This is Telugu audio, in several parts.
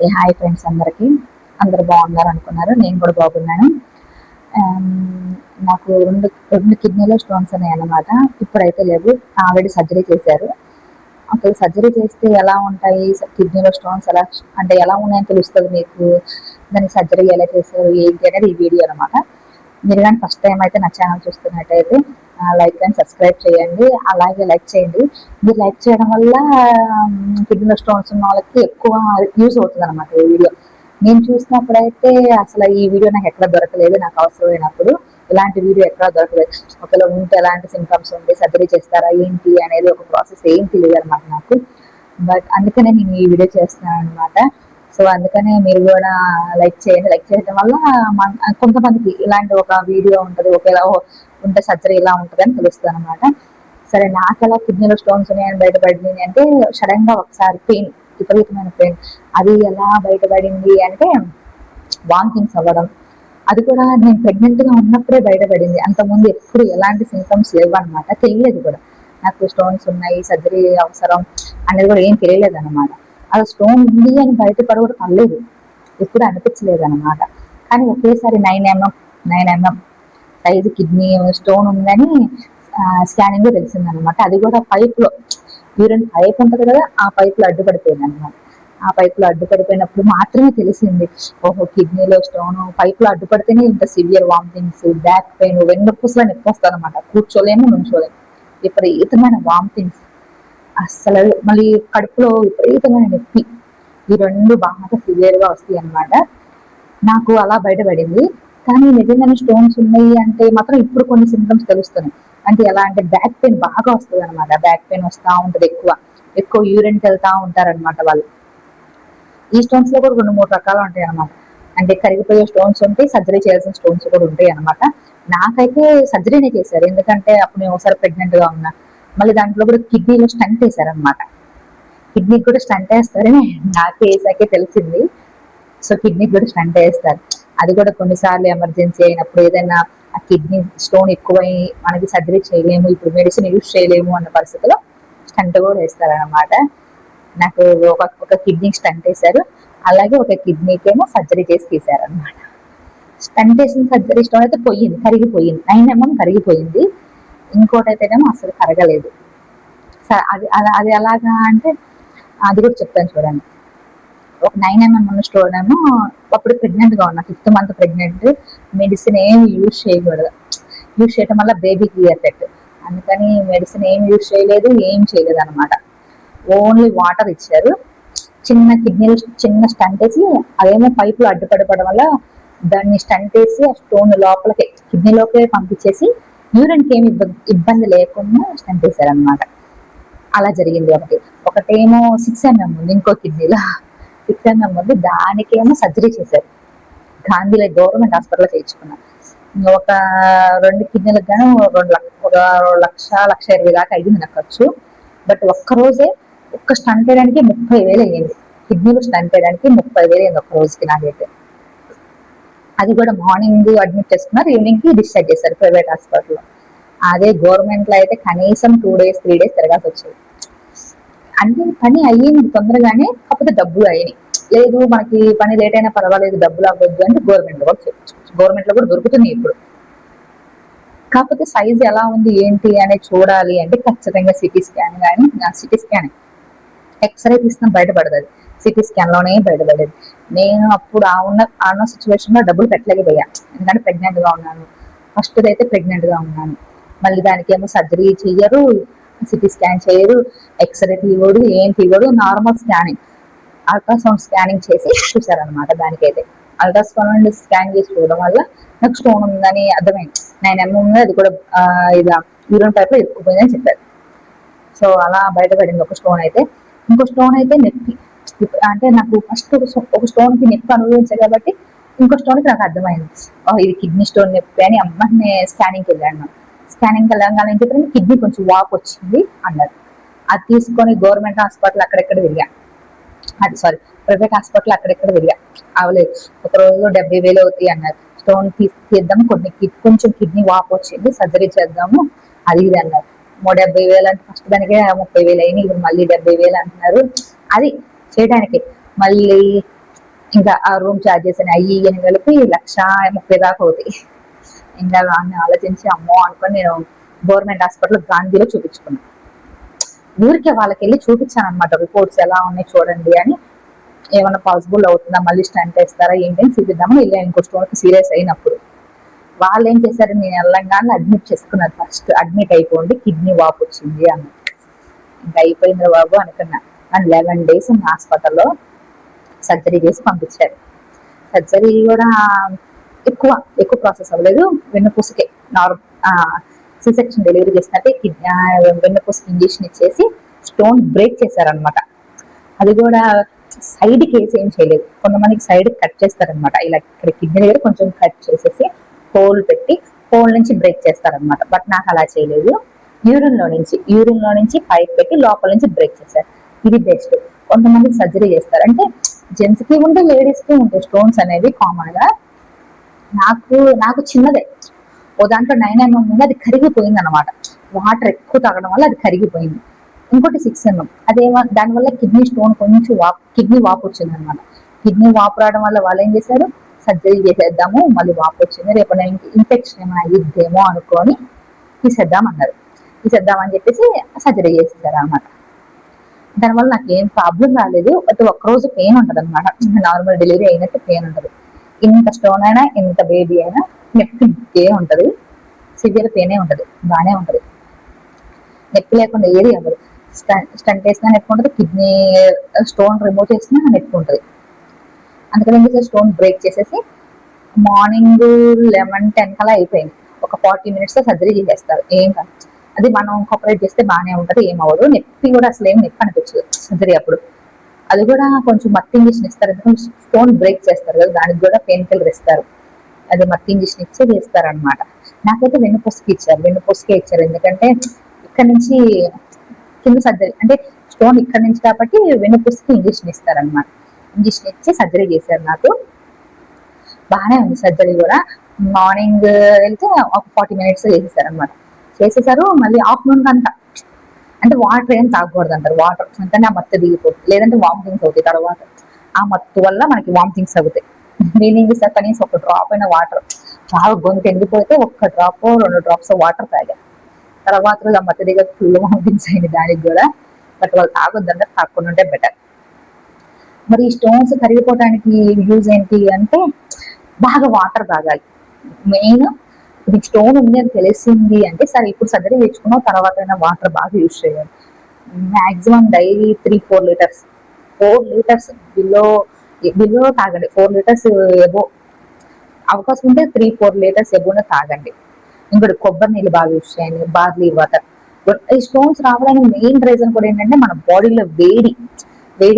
హాయ్ ఫ్రెండ్స్, అందరూ బాగున్నారు అనుకున్నారు. నేను కూడా బాగున్నాను. నాకు రెండు కిడ్నీలో స్టోన్స్ ఉన్నాయి అన్నమాట. ఇప్పుడైతే లేవు, ఆల్రెడీ సర్జరీ చేశారు. అసలు సర్జరీ చేస్తే ఎలా ఉంటాయి కిడ్నీలో స్టోన్స్, ఎలా ఉన్నాయని తెలుస్తుంది మీకు. దాన్ని సర్జరీ ఎలా చేశారు ఏంటి అనేది ఈ వీడియో అనమాట. మీరు కానీ ఫస్ట్ టైం అయితే నా ఛానల్ చూస్తున్నట్టయితే లైక్ అండ్ సబ్స్క్రైబ్ చేయండి. అలాగే లైక్ చేయండి. మీరు లైక్ చేయడం వల్ల కిడ్నీలో స్టోన్స్ ఉన్న వాళ్ళకి ఎక్కువ యూజ్ అవుతుంది అనమాట ఈ వీడియో. నేను చూసినప్పుడైతే అసలు ఈ వీడియో నాకు ఎక్కడ దొరకలేదు. నాకు అవసరమైనప్పుడు ఇలాంటి వీడియో ఎక్కడ దొరకలేదు. ఒకవేళ ఉంటే ఎలాంటి సింటమ్స్ ఉంటే సర్జరీ చేస్తారా ఏంటి అనేది ఒక ప్రాసెస్ ఏం తెలియదు అనమాట నాకు. బట్ అందుకనే నేను ఈ వీడియో చేస్తున్నాను అనమాట. సో అందుకనే మీరు కూడా లైక్ చేయండి. లైక్ చేయడం వల్ల కొంతమందికి ఇలాంటి ఒక వీడియో ఉంటుంది, ఒకేలా ఉంటే సర్జరీ ఇలా ఉంటుంది అని తెలుస్తుంది అనమాట. సరే, నాకు ఎలా కిడ్నీలో స్టోన్స్ ఉన్నాయని బయటపడింది అంటే సడన్ గా ఒకసారి పెయిన్, విపరీతమైన పెయిన్. అది ఎలా బయటపడింది అంటే వామిటింగ్స్ అవ్వడం. అది కూడా నేను ప్రెగ్నెంట్ గా ఉన్నప్పుడే బయటపడింది. అంతకుముందు ఎప్పుడు ఎలాంటి సింటమ్స్ లేవు అనమాట. తెలియలేదు కూడా నాకు స్టోన్స్ ఉన్నాయి, సర్జరీ అవసరం అనేది కూడా ఏం తెలియలేదు అనమాట. అది స్టోన్ ఉంది అని బయటపడ కూడా పర్లేదు, ఎప్పుడు అనిపించలేదు అనమాట. కానీ ఒకేసారి 9mm సైజు కిడ్నీ స్టోన్ ఉందని స్కానింగ్ లో తెలిసిందనమాట. అది కూడా పైప్ లో, యూరిన్ పైప్ ఉంటుంది కదా, ఆ పైప్ లో అడ్డుపడిపోయింది అనమాట. ఆ పైప్ లో అడ్డుపడిపోయినప్పుడు మాత్రమే తెలిసింది, ఓహో కిడ్నీలో స్టోన్. పైప్ లో అడ్డుపడితేనే ఇంత సివియర్ వామిటింగ్స్, బ్యాక్ పెయిన్, వెన్నుపూసలో నొప్పి వస్తుంది అనమాట. కూర్చోలేము, నుంచోలేము, విపరీతమైన వామిటింగ్స్. అస్సలు మళ్ళీ కడుపులో విపరీతమైన నొప్పి. ఈ రెండు బాగా సివియర్ గా వస్తాయి అనమాట. నాకు అలా బయటపడింది. కానీ నిజంగానే స్టోన్స్ ఉన్నాయి అంటే మాత్రం ఇప్పుడు కొన్ని సింటమ్స్ తెలుస్తున్నాయి. అంటే ఎలా అంటే బ్యాక్ పెయిన్ బాగా వస్తుంది అనమాట. బ్యాక్ పెయిన్ వస్తూ ఉంటుంది, ఎక్కువ యూరిన్ వెళ్తా ఉంటారనమాట వాళ్ళు. ఈ స్టోన్స్ లో కూడా 2-3 రకాలు ఉంటాయి అనమాట. అంటే కరిగిపోయే స్టోన్స్ ఉంటాయి, సర్జరీ చేయాల్సిన స్టోన్స్ కూడా ఉంటాయి అనమాట. నాకైతే సర్జరీనే చేశారు, ఎందుకంటే అప్పుడు నేను ఒకసారి ప్రెగ్నెంట్ గా ఉన్నా. మళ్ళీ దాంట్లో కూడా కిడ్నీలో స్టంట్ వేశారనమాట. కిడ్నీకి కూడా స్టంట్ వేస్తారని నాకు వేసాకే తెలిసింది. సో కిడ్నీకి కూడా స్టంట్ వేస్తారు. అది కూడా కొన్నిసార్లు ఎమర్జెన్సీ అయినప్పుడు, ఏదైనా ఆ కిడ్నీ స్టోన్ ఎక్కువై మనకి సర్జరీ చేయలేము, ఇప్పుడు మెడిసిన్ యూజ్ చేయలేము అన్న పరిస్థితిలో స్టంట్ కూడా వేస్తారనమాట. నాకు ఒక కిడ్నీకి స్టంట్ వేశారు, అలాగే ఒక కిడ్నీకి ఏమో సర్జరీ చేసి తీశారనమాట. స్టంట్ వేసిన సర్జరీ స్టోన్ అయితే కరిగిపోయింది. 9mm కరిగిపోయింది. ఇంకోటి అయితేనేమో అసలు కరగలేదు. అది ఎలాగా అంటే అది కూడా చెప్తాను చూడండి. ఒక 9mm ఉన్న స్టోన్ ఏమో అప్పుడు ప్రెగ్నెంట్ గా ఉన్నా, 5th month ప్రెగ్నెంట్. మెడిసిన్ ఏమి యూజ్ చేయకూడదు, యూజ్ చేయడం వల్ల బేబీకి ఎఫెక్ట్. అందుకని మెడిసిన్ ఏం యూజ్ చేయలేదు, ఏం చేయలేదు అనమాట. ఓన్లీ వాటర్ ఇచ్చారు. చిన్న కిడ్నీలో చిన్న స్టంట్ వేసి, అదేమో పైపులో అడ్డుపడిపోవడం వల్ల దాన్ని స్టంట్ వేసి ఆ స్టోన్ లోపలికి కిడ్నీలోకే పంపించేసి యూరిన్కి ఏమి ఇబ్బంది లేకుండా స్టంట్ వేశారనమాట. అలా జరిగింది. ఒకటేమో 6mm ఉంది, ఇంకో కిడ్నీలో 6mm ఉంది. దానికేమో సర్జరీ చేశారు, గాంధీలో గవర్నమెంట్ హాస్పిటల్లో చేయించుకున్నాను. ఒక 2 కిడ్నీలకు గాను 1,20,000 దాకా అయింది నాకు ఖర్చు. బట్ ఒక్క స్టంట్ వేయడానికి 30,000 అయ్యింది. కిడ్నీలో స్టంట్ వేయడానికి 30,000 అయింది ఒక్క రోజుకి నాకైతే. అది కూడా మార్నింగ్ అడ్మిట్ చేసుకున్నారు, ఈవినింగ్ కి డిశ్చార్జ్ చేశారు ప్రైవేట్ హాస్పిటల్లో. అదే గవర్నమెంట్ లో అయితే కనీసం 2 days 3 days తిరగాల్సి వచ్చేది. అంటే పని అయ్యింది తొందరగానే, కాకపోతే డబ్బులు అయినాయి. లేదు మనకి పని లేట్ అయినా పర్వాలేదు, డబ్బులు అవ్వద్దు అంటే గవర్నమెంట్ లో కూడా చేయించుకోవచ్చు. గవర్నమెంట్ లో కూడా దొరుకుతుంది ఇప్పుడు. కాకపోతే సైజ్ ఎలా ఉంది ఏంటి అనేది చూడాలి అంటే ఖచ్చితంగా సిటీ స్కాన్, ఎక్స్రే తీసిన బయటపడదు. సిటీ స్కాన్ లోనే బయటపడేది. నేను అప్పుడు ఉన్న సిచ్యువేషన్ లో డబ్బులు పెట్టలేకపోయా, ఎందుకంటే ప్రెగ్నెంట్ గా ఉన్నాను. ఫస్ట్ అయితే ప్రెగ్నెంట్ గా ఉన్నాను. మళ్ళీ దానికి ఏమో సర్జరీ చెయ్యరు, సిటీ స్కాన్ చేయరు, ఎక్స్రే తీయడు, ఏం తీయడు. నార్మల్ స్కానింగ్, అల్ట్రాసౌండ్ స్కానింగ్ చేసి చూసారనమాట. దానికైతే అల్ట్రాసౌండ్ స్కాన్ చేసి చూడడం వల్ల నాకు స్టోన్ ఉందని అర్థమైంది. 9mm ఉంది, అది కూడా ఇది యూరిన్ పైప్ లో ఎక్కుపోయిందని చెప్పారు. సో అలా బయటపడింది ఒక స్టోన్ అయితే. ఇంకో స్టోన్ అయితే నొప్పి. అంటే నాకు ఫస్ట్ ఒక స్టోన్ కి నొప్పి అనుభవించాను కాబట్టి ఇంకో స్టోన్ కి నాకు అర్థమైంది, ఇది కిడ్నీ స్టోన్ నొప్పి అని. అమ్మని స్కానింగ్కి వెళ్ళాను. స్కానింగ్ వెళ్ళగానే ఏం చెప్పారు, కిడ్నీ కొంచెం వాపు వచ్చింది అన్నారు. అది తీసుకొని గవర్నమెంట్ హాస్పిటల్ అక్కడెక్కడ తిరిగా, ప్రైవేట్ హాస్పిటల్ అక్కడెక్కడ తిరిగా, అవలేదు. ఒక రోజులో 70,000 అవుతాయి అన్నారు. స్టోన్ తీద్దాము, కొంచెం కిడ్నీ వాపు వచ్చింది, సర్జరీ చేద్దాము, అది ఇది అన్నారు. 70,000 అంటే ఫస్ట్ దానికే 30,000 అయినాయి, ఇప్పుడు మళ్ళీ 70,000 అంటున్నారు. అది చేయడానికి మళ్ళీ ఇంకా ఆ రూమ్ ఛార్జెస్ అని అయ్యి అని కలిపి 1,30,000 దాకా అవుతాయి. ఇంకా దాన్ని ఆలోచించి అమ్మో అనుకొని నేను గవర్నమెంట్ హాస్పిటల్ గాంధీలో చూపించుకున్నాను. ఊరికే వాళ్ళకి వెళ్ళి చూపించాను అనమాట, రిపోర్ట్స్ ఎలా ఉన్నాయి చూడండి అని, ఏమైనా పాసిబుల్ అవుతుందా, మళ్ళీ స్టంట్ వేస్తారా ఏంటి అని చూపిద్దామని వెళ్ళాను. ఇంకో స్టోన్కి సీరియస్ అయినప్పుడు వాళ్ళు ఏం చేశారు, నేను వెళ్ళంగానే అడ్మిట్ చేసుకున్నారు. ఫస్ట్ అడ్మిట్ అయిపోండి, కిడ్నీ వాపు వచ్చింది అన్న. ఇంకా అయిపోయింది బాబు అనుకున్నా. అండ్ 11 days ఉన్న హాస్పిటల్లో సర్జరీ చేసి పంపించారు. సర్జరీ కూడా ఎక్కువ ప్రాసెస్ అవ్వలేదు. వెన్నుపూసకే సి సెక్షన్ డెలివరీ చేసినట్టే వెన్నుపూసకి ఇంజెక్షన్ ఇచ్చేసి స్టోన్ బ్రేక్ చేశారనమాట. అది కూడా సైడ్ కేసు ఏం చేయలేదు. కొంతమందికి సైడ్ కట్ చేస్తారనమాట, ఇలా ఇక్కడ కిడ్నీ దగ్గర కొంచెం కట్ చేసేసి హోల్ పెట్టి హోల్ నుంచి బ్రేక్ చేస్తారనమాట. బట్ నాకు అలా చేయలేదు. యూరిన్ లో నుంచి పైప్ పెట్టి లోపల నుంచి బ్రేక్ చేశారు. ఇది బెస్ట్. కొంతమందికి సర్జరీ చేస్తారు, అంటే జెంట్స్ కి ఉంటే లేడీస్ కి ఉంటాయి స్టోన్స్ అనేవి కామన్ గా. నాకు చిన్నదే, ఓ దాంట్లో 9 mm ఉంది, అది కరిగిపోయింది అనమాట. వాటర్ ఎక్కువ తాగడం వల్ల అది కరిగిపోయింది. ఇంకోటి 6 mm, అదేమో దానివల్ల కిడ్నీ స్టోన్ కొంచెం కిడ్నీ వాపు వచ్చింది అనమాట. కిడ్నీ వాపు రావడం వల్ల వాళ్ళు ఏం చేశారు, సర్జరీ చేసేద్దాము, మళ్ళీ వాపు వచ్చింది, రేపు ఇన్ఫెక్షన్ ఏమైనా అయ్యిద్దేమో అనుకొని తీసేద్దామన్నారు. తీసేద్దామని చెప్పేసి సర్జరీ చేసేసారు అనమాట. దానివల్ల నాకు ఏం ప్రాబ్లం రాలేదు. బట్ ఒక్కరోజు పెయిన్ ఉంటుంది అనమాట, నార్మల్ డెలివరీ అయినట్టు పెయిన్ ఉంటుంది. ఇంత స్టోన్ అయినా ఇంత బేబీ అయినా నొప్పి ఉంటుంది, సివియర్ పెయినే ఉంటుంది, బాగానే ఉంటుంది. నొప్పి లేకుండా ఏది అవ్వదు. స్టంట్ వేసినా నొప్పి ఉంటుంది, కిడ్నీ స్టోన్ రిమూవ్ చేసినా నొప్పి ఉంటుంది. అందుకని స్టోన్ బ్రేక్ చేసేసి మార్నింగ్ 11-10 కల్లా అయిపోయింది. ఒక 40 minutes సర్జరీ చేసేస్తారు, ఏం కాదు. అది మనం కోఆపరేట్ చేస్తే బాగానే ఉంటుంది, ఏం అవ్వదు. నొప్పి కూడా అసలు ఏం నొప్పి అనిపించదు సర్జరీ అప్పుడు. అది కూడా కొంచెం మత్తు ఇంజెక్షన్ ఇస్తారు, ఎందుకంటే స్టోన్ బ్రేక్ చేస్తారు కదా, దానికి కూడా పెయిన్ కిల్లర్ ఇస్తారు. అది మత్తు ఇంజెక్షన్ ఇచ్చి చేస్తారు అనమాట. నాకైతే వెన్నుపూసకి ఇచ్చారు, ఎందుకంటే ఇక్కడ నుంచి కింద సర్జరీ అంటే స్టోన్ ఇక్కడ నుంచి కాబట్టి వెన్నుపూసకి ఇంజెక్షన్ ఇస్తారనమాట. ఇంజెక్షన్ ఇచ్చి సర్జరీ చేశారు నాకు. బాగానే ఉంది సర్జరీ కూడా. మార్నింగ్ వెళ్తే ఒక 40 minutes చేసేసారు. మళ్ళీ ఆఫ్టర్నూన్ అంతా అంటే వాటర్ ఏం తాగకూడదు అంటారు. వాటర్ అంటేనే ఆ మత్తు దిగిపోతుంది, లేదంటే వామిటింగ్స్ అవుతాయి. తర్వాత ఆ మత్తు వల్ల మనకి వామిటింగ్స్ అవుతాయి. నేనేం చేస్తా, కనీసం ఒక డ్రాప్ అయిన వాటర్, బాగా గొంతు ఎండిపోతే 1 drop 2 drops వాటర్ తాగా. తర్వాత రోజు ఆ మత్తు దిగ ఫుల్ వామిటింగ్స్ అయింది దానికి కూడా. బట్ వాళ్ళు తాగొద్దంటే తాగకుండా ఉంటే బెటర్. మరి ఈ స్టోన్స్ కరిగిపోవడానికి యూజ్ ఏంటి అంటే, బాగా వాటర్ తాగాలి మెయిన్. ఇప్పుడు స్టోన్ ఉంది అని తెలిసింది అంటే సరే, ఇప్పుడు సర్జరీ తెచ్చుకున్న తర్వాత వాటర్ బాగా యూజ్ చేయాలి. Maximum daily 3-4 liters, 4 liters below తాగండి. 4 liters ఎబో, అవకాశం ఉంటే 3-4 liters ఎబోనే తాగండి. ఇంకోటి కొబ్బరి నీళ్ళు బాగా యూజ్ చేయండి, బార్లీ వాటర్. ఈ స్టోన్స్ రావడానికి మెయిన్ రీజన్ కూడా ఏంటంటే, మన బాడీలో వేడి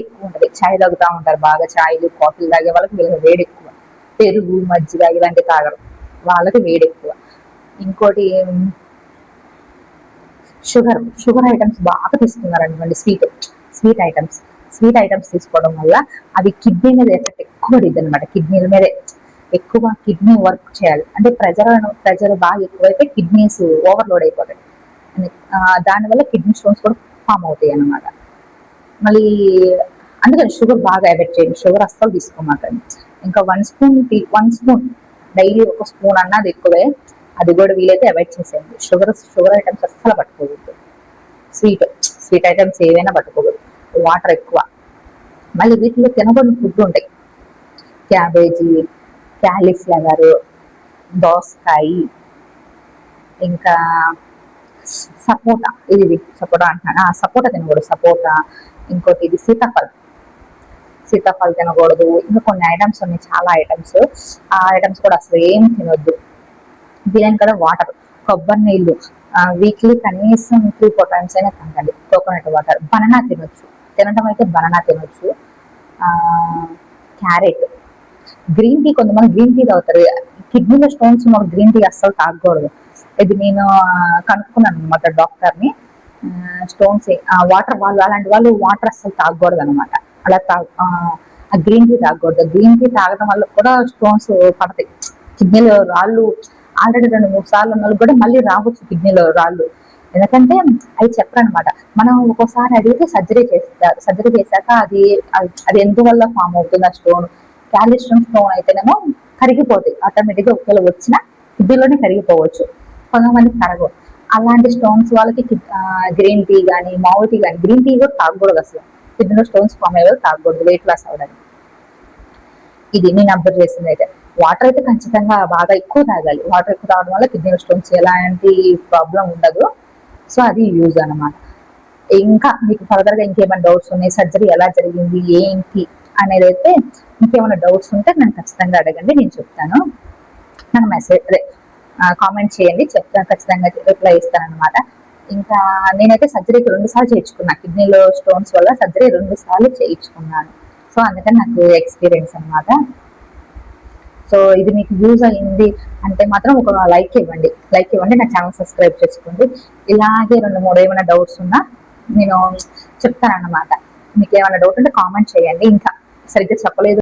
ఎక్కువ ఉంటుంది. చాయ్ తాగుతూ ఉంటారు బాగా, చాయ్లు కాఫీలు తాగే వాళ్ళకి వేడి ఎక్కువ. పెరుగు మజ్జిగ ఇలాంటివి తాగరు, వాళ్ళకి వేడి ఎక్కువ. ఇంకోటి షుగర్ ఐటమ్స్ బాగా తీసుకున్నారనుకోండి, స్వీట్ ఐటమ్స్ తీసుకోవడం వల్ల అవి కిడ్నీ మీద ఎఫెక్ట్ ఎక్కువ పడింది అనమాట. కిడ్నీల మీదే ఎక్కువ కిడ్నీ వర్క్ చేయాలి అంటే ప్రెజర్ బాగా ఎక్కువైతే కిడ్నీస్ ఓవర్లోడ్ అయిపోతాయి. దానివల్ల కిడ్నీ స్టోన్స్ కూడా ఫామ్ అవుతాయి అన్నమాట. మళ్ళీ అందుకని షుగర్ బాగా అవాయిడ్ చేయండి, షుగర్ అస్సలు తీసుకోమాకండి. ఇంకా 1 స్పూన్ డైలీ, 1 స్పూన్ అన్నది ఎక్కువే, అది కూడా వీలైతే అవాయిడ్ చేసేయండి. షుగర్ ఐటమ్స్ అస్సలు పట్టుకోవద్దు. స్వీట్ ఐటమ్స్ ఏవైనా పట్టుకోవద్దు. వాటర్ ఎక్కువ. మళ్ళీ వీటిలో తినకూడని ఫుడ్ ఉంటాయి, క్యాబేజీ, క్యాలీఫ్లవర్, దోసకాయ, ఇంకా సపోటా. సపోటా అంటున్నాను, సపోటా తినకూడదు. సపోటా, ఇంకోటి ఇది సీతాఫలం తినకూడదు. ఇంకా కొన్ని ఐటమ్స్ ఉన్నాయి, చాలా ఐటమ్స్. ఆ ఐటమ్స్ కూడా అసలు ఏం తినొద్దు. దీని కూడా వాటర్, కొబ్బరి నీళ్ళు వీక్లీ కనీసం 3-4 times అయినా తాగండి. Coconut water. బనానా తినటం అయితే బనానా తినొచ్చు. Carrot, green tea. కొంతమంది గ్రీన్ టీ తాగుతారు. కిడ్నీలో స్టోన్స్ ఉన్న గ్రీన్ టీ అస్సలు తాగకూడదు. ఇది నేను కనుక్కున్నాను అనమాట డాక్టర్ని. స్టోన్స్ వాటర్ అలాంటి వాళ్ళు వాటర్ అస్సలు తాగకూడదు అనమాట. అలా ఆ గ్రీన్ టీ తాగకూడదు. గ్రీన్ టీ తాగడం వల్ల కూడా స్టోన్స్ పడతాయి. కిడ్నీలో రాళ్ళు ఆల్రెడీ 2-3 సార్లు ఉన్న కూడా మళ్ళీ రావచ్చు కిడ్నీలో రాళ్ళు. ఎందుకంటే అవి చెప్పరనమాట. మనం ఒక్కోసారి అడిగితే సర్జరీ చేస్తారు. సర్జరీ చేశాక అది ఎందువల్ల ఫామ్ అవుతుంది ఆ స్టోన్, కాల్షియం స్టోన్ అయితేనేమో కరిగిపోతాయి ఆటోమేటిక్గా, ఒకవేళ వచ్చినా కిడ్నీలోనే కరిగిపోవచ్చు, కొంతమందికి కరగవు. అలాంటి స్టోన్స్ వాళ్ళకి గ్రీన్ టీ కానీ మామూలు టీ కానీ, గ్రీన్ టీ కూడా తాగకూడదు అసలు, కిడ్నీలో స్టోన్స్ ఫామ్ అయ్యేది తాగకూడదు వెయిట్ లాస్ అవ్వడానికి. ఇది నేను అబ్జర్వ్ చేసింది అయితే. వాటర్ అయితే ఖచ్చితంగా బాగా ఎక్కువ తాగాలి, వాటర్ ఎక్కువ తాగడం వల్ల కిడ్నీలో స్టోన్స్ ఎలాంటి ప్రాబ్లం ఉండదు. సో అది యూజ్ అన్నమాట. ఇంకా మీకు ఫర్దర్ గా ఇంకేమైనా డౌట్స్ ఉన్నాయి, సర్జరీ ఎలా జరిగింది ఏంటి అనేది అయితే ఇంకేమైనా డౌట్స్ ఉంటే నన్ను ఖచ్చితంగా అడగండి, నేను చెప్తాను. నాకు మెసేజ్ అదే కామెంట్ చేయండి, చెప్తాను, ఖచ్చితంగా రిప్లై ఇస్తాను అనమాట. ఇంకా నేనైతే సర్జరీకి 2 సార్లు చేయించుకున్నా, కిడ్నీలో స్టోన్స్ వల్ల సర్జరీ 2 సార్లు చేయించుకున్నాను. సో అందుకని నాకు ఎక్స్పీరియన్స్ అనమాట. సో ఇది మీకు యూజ్ అయింది అంటే మాత్రం ఒక లైక్ ఇవ్వండి, నా ఛానల్ సబ్స్క్రైబ్ చేసుకోండి. ఇలాగే 2-3 ఏమైనా డౌట్స్ ఉన్నా నేను చెప్తాను అన్నమాట. మీకు ఏమైనా డౌట్ ఉంటే కామెంట్ చేయండి. ఇంకా సరిగ్గా చెప్పలేదు